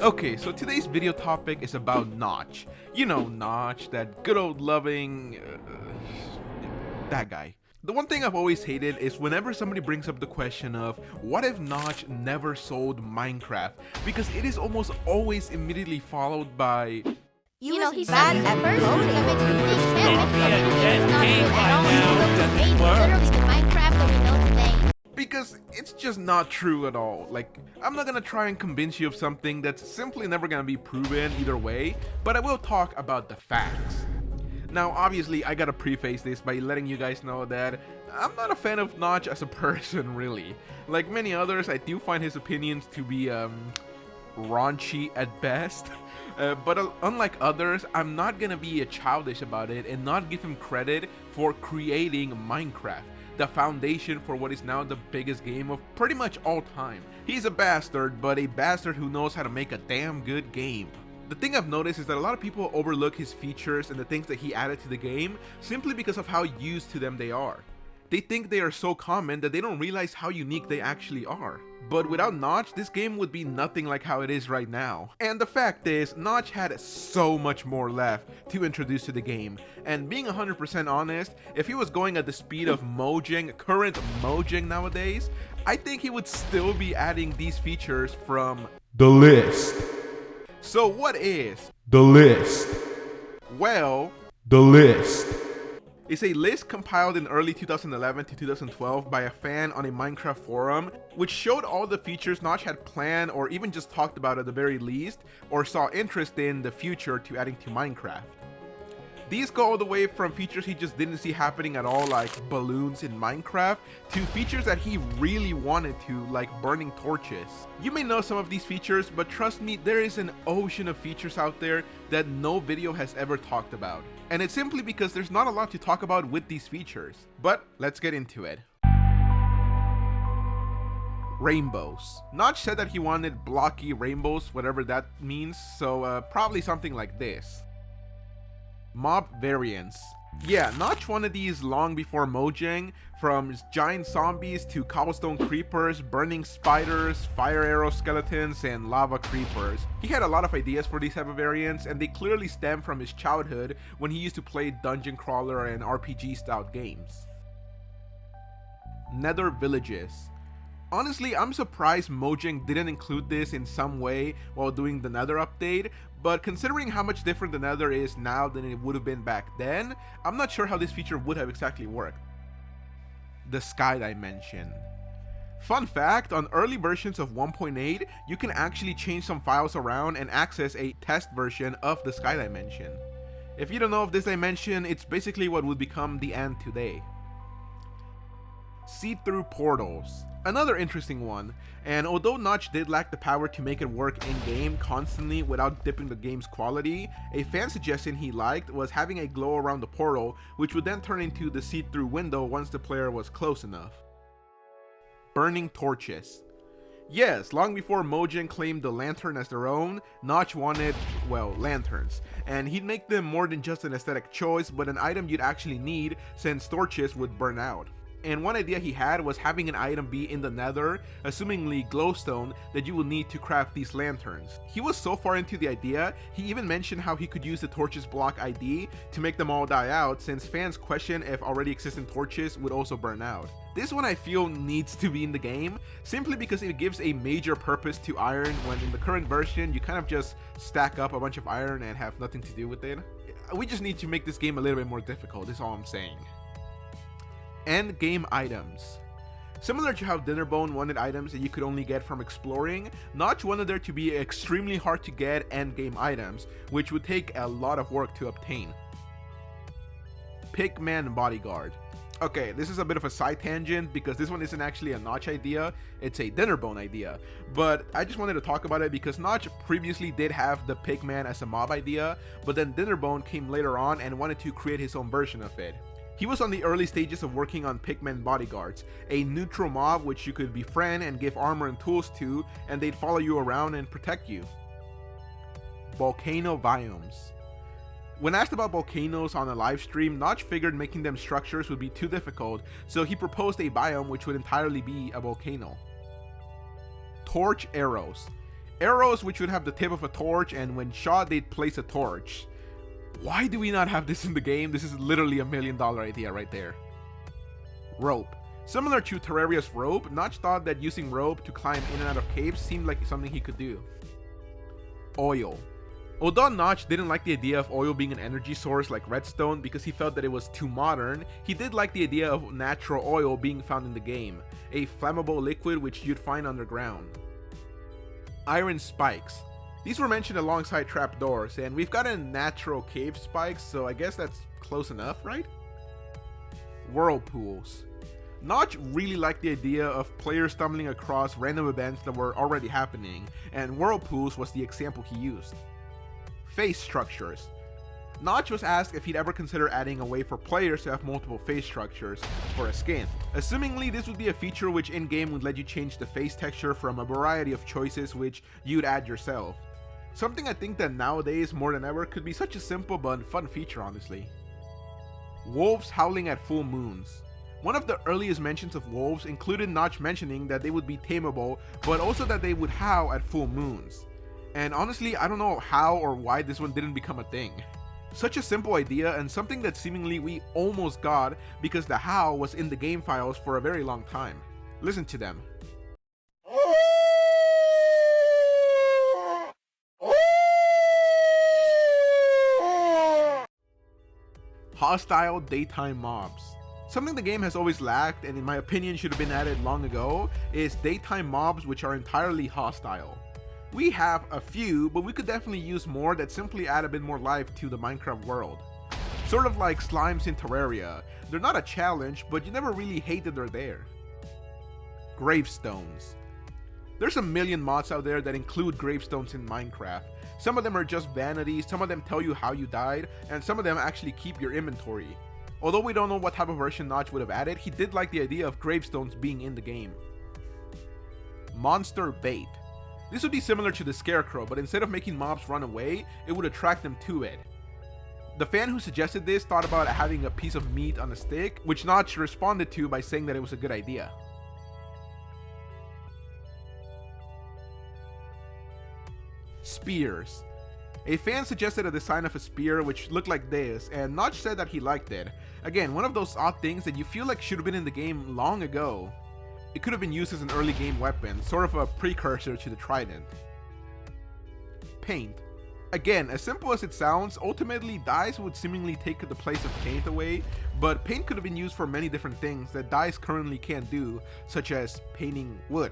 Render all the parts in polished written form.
Okay, so today's video topic is about Notch. You know, Notch, that good old loving... that guy. The one thing I've always hated is whenever somebody brings up the question of what if Notch never sold Minecraft, because it is almost always immediately followed by... You know, he's bad at first. Minecraft that we know today. Because it's just not true at all. Like, I'm not gonna try and convince you of something that's simply never gonna be proven either way, but I will talk about the facts. Now, obviously, I gotta preface this by letting you guys know that I'm not a fan of Notch as a person, really. Like many others, I do find his opinions to be, raunchy at best. But unlike others, I'm not gonna be childish about it and not give him credit for creating Minecraft, the foundation for what is now the biggest game of pretty much all time. He's a bastard, but a bastard who knows how to make a damn good game. The thing I've noticed is that a lot of people overlook his features and the things that he added to the game simply because of how used to them they are. They think they are so common that they don't realize how unique they actually are. But without Notch, this game would be nothing like how it is right now. And the fact is, Notch had so much more left to introduce to the game. And being 100% honest, if he was going at the speed of Mojang, current Mojang nowadays, I think he would still be adding these features from the list. So what is the list? Well, the list. It's a list compiled in early 2011 to 2012 by a fan on a Minecraft forum, which showed all the features Notch had planned or even just talked about at the very least, or saw interest in the future to adding to Minecraft. These go all the way from features he just didn't see happening at all, like balloons in Minecraft, to features that he really wanted to, like burning torches. You may know some of these features, but trust me, there is an ocean of features out there that no video has ever talked about. And it's simply because there's not a lot to talk about with these features. But let's get into it. Rainbows. Notch said that he wanted blocky rainbows, whatever that means, so probably something like this. Mob variants. Yeah, Notch wanted these long before Mojang, from giant zombies to cobblestone creepers, burning spiders, fire arrow skeletons, and lava creepers. He had a lot of ideas for these type of variants, and they clearly stem from his childhood when he used to play dungeon crawler and RPG style games. Nether villages. Honestly, I'm surprised Mojang didn't include this in some way while doing the Nether update, but considering how much different the Nether is now than it would have been back then, I'm not sure how this feature would have exactly worked. The sky dimension. Fun fact, on early versions of 1.8, you can actually change some files around and access a test version of the sky dimension. If you don't know of this dimension, it's basically what would become the end today. See-through portals. Another interesting one, and although Notch did lack the power to make it work in-game constantly without dipping the game's quality, a fan suggestion he liked was having a glow around the portal, which would then turn into the see-through window once the player was close enough. Burning torches. Yes, long before Mojang claimed the lantern as their own, Notch wanted, well, lanterns, and he'd make them more than just an aesthetic choice, but an item you'd actually need since torches would burn out. And one idea he had was having an item be in the Nether, assumingly glowstone, that you will need to craft these lanterns. He was so far into the idea, he even mentioned how he could use the torches block ID to make them all die out, since fans question if already existing torches would also burn out. This one I feel needs to be in the game, simply because it gives a major purpose to iron when in the current version you kind of just stack up a bunch of iron and have nothing to do with it. We just need to make this game a little bit more difficult, is all I'm saying. End game items. Similar to how Dinnerbone wanted items that you could only get from exploring, Notch wanted there to be extremely hard to get end game items, which would take a lot of work to obtain. Pigman bodyguard. Okay, this is a bit of a side tangent because this one isn't actually a Notch idea, it's a Dinnerbone idea, but I just wanted to talk about it because Notch previously did have the Pigman as a mob idea, but then Dinnerbone came later on and wanted to create his own version of it. He was on the early stages of working on Pigman bodyguards, a neutral mob which you could befriend and give armor and tools to, and they'd follow you around and protect you. Volcano biomes. When asked about volcanoes on a live stream, Notch figured making them structures would be too difficult, so he proposed a biome which would entirely be a volcano. Torch arrows. arrows which would have the tip of a torch, and when shot they'd place a torch. Why do we not have this in the game? This is literally $1 million idea right there. Rope. Similar to Terraria's rope, Notch thought that using rope to climb in and out of caves seemed like something he could do. Oil. Although Notch didn't like the idea of oil being an energy source like redstone because he felt that it was too modern, he did like the idea of natural oil being found in the game, a flammable liquid which you'd find underground. Iron spikes. These were mentioned alongside trapdoors, and we've gotten natural cave spikes, so I guess that's close enough, right? Whirlpools. Notch really liked the idea of players stumbling across random events that were already happening, and whirlpools was the example he used. Face structures. Notch was asked if he'd ever consider adding a way for players to have multiple face structures for a skin. Assumingly, this would be a feature which in-game would let you change the face texture from a variety of choices which you'd add yourself. Something I think that nowadays more than ever could be such a simple but fun feature, honestly. Wolves howling at full moons. One of the earliest mentions of wolves included Notch mentioning that they would be tameable, but also that they would howl at full moons. And honestly, I don't know how or why this one didn't become a thing. Such a simple idea and something that seemingly we almost got because the howl was in the game files for a very long time. Listen to them. Hostile daytime mobs. Something the game has always lacked, and in my opinion should have been added long ago, is daytime mobs which are entirely hostile. We have a few, but we could definitely use more that simply add a bit more life to the Minecraft world. Sort of like slimes in Terraria. They're not a challenge, but you never really hate that they're there. Gravestones. There's a million mods out there that include gravestones in Minecraft. Some of them are just vanity, some of them tell you how you died, and some of them actually keep your inventory. Although we don't know what type of version Notch would have added, he did like the idea of gravestones being in the game. Monster bait. This would be similar to the Scarecrow, but instead of making mobs run away, it would attract them to it. The fan who suggested this thought about having a piece of meat on a stick, which Notch responded to by saying that it was a good idea. Spears. A fan suggested a design of a spear which looked like this, and Notch said that he liked it. Again, one of those odd things that you feel like should have been in the game long ago. It could have been used as an early game weapon, sort of a precursor to the trident. Paint. Again, as simple as it sounds, ultimately dyes would seemingly take the place of paint away, but paint could have been used for many different things that dyes currently can't do, such as painting wood.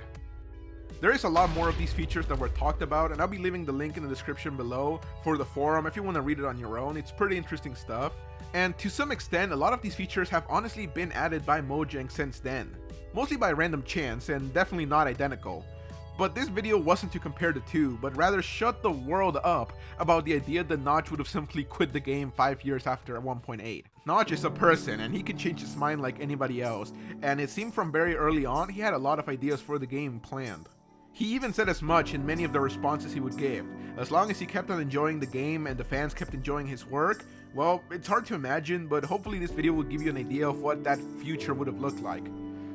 There is a lot more of these features that were talked about, and I'll be leaving the link in the description below for the forum if you want to read it on your own. It's pretty interesting stuff. And to some extent, a lot of these features have honestly been added by Mojang since then. Mostly by random chance, and definitely not identical. But this video wasn't to compare the two, but rather shut the world up about the idea that Notch would have simply quit the game 5 years after 1.8. Notch is a person, and he can change his mind like anybody else, and it seemed from very early on he had a lot of ideas for the game planned. He even said as much in many of the responses he would give. As long as he kept on enjoying the game and the fans kept enjoying his work, well, it's hard to imagine, but hopefully this video will give you an idea of what that future would have looked like.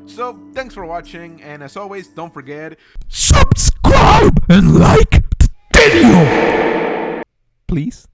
So, thanks for watching, and as always, don't forget, subscribe and like the video, please.